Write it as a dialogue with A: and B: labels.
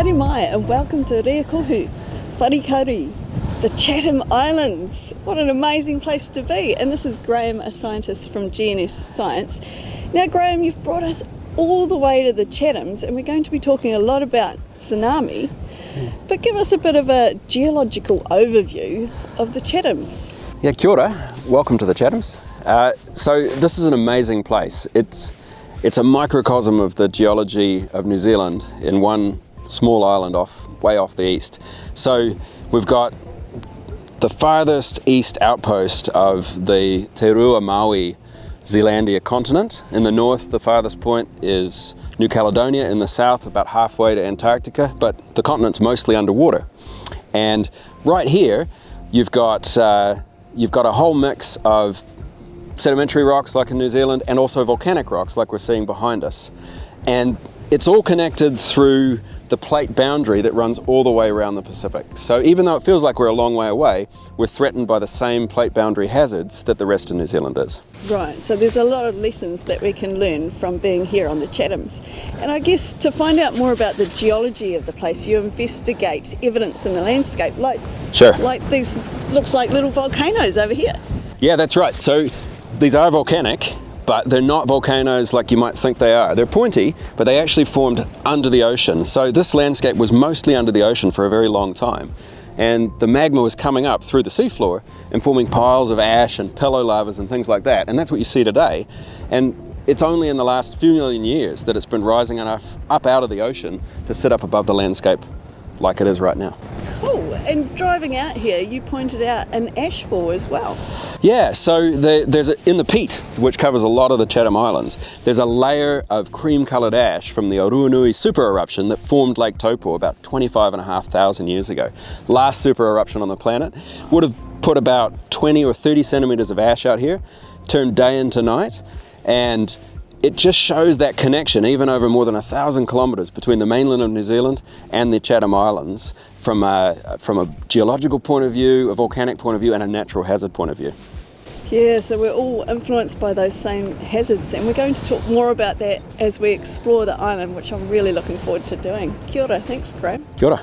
A: Haere mai and welcome to Rēkohu Wharekauri, the Chatham Islands. What an amazing place to be. And this is Graham, a scientist from GNS Science. Now Graham, you've brought us all the way to the Chathams and we're going to be talking a lot about tsunami, but give us a bit of a geological overview of the Chathams.
B: Yeah, kia ora. Welcome to the Chathams. So this is an amazing place. It's a microcosm of the geology of New Zealand in one small island way off the east. So we've got the farthest east outpost of the Te Rua Maui Zealandia continent. In the north, the farthest point is New Caledonia. In the south, about halfway to Antarctica, but the continent's mostly underwater. And right here, you've got a whole mix of sedimentary rocks like in New Zealand and also volcanic rocks like we're seeing behind us. And it's all connected through the plate boundary that runs all the way around the Pacific. So even though it feels like we're a long way away, we're threatened by the same plate boundary hazards that the rest of New Zealand is.
A: Right, so there's a lot of lessons that we can learn from being here on the Chathams. And I guess to find out more about the geology of the place, you investigate evidence in the landscape, like these looks like little volcanoes over here.
B: Yeah, that's right. So these are volcanic, but they're not volcanoes like you might think they are. They're pointy, but they actually formed under the ocean. So this landscape was mostly under the ocean for a very long time. And the magma was coming up through the seafloor and forming piles of ash and pillow lavas and things like that. And that's what you see today. And it's only in the last few million years that it's been rising enough up out of the ocean to sit up above the landscape like it is right now.
A: Cool. And driving out here, you pointed out an ash fall as well.
B: Yeah, so in the peat, which covers a lot of the Chatham Islands, there's a layer of cream-coloured ash from the Oruanui super eruption that formed Lake Taupo about 25,500 years ago. Last super eruption on the planet. Would have put about 20 or 30 centimetres of ash out here, turned day into night, and it just shows that connection, even over more than 1,000 kilometres between the mainland of New Zealand and the Chatham Islands, from a geological point of view, a volcanic point of view, and a natural hazard point of view.
A: Yeah, so we're all influenced by those same hazards, and we're going to talk more about that as we explore the island, which I'm really looking forward to doing. Kia ora, thanks Graham.
B: Kia ora.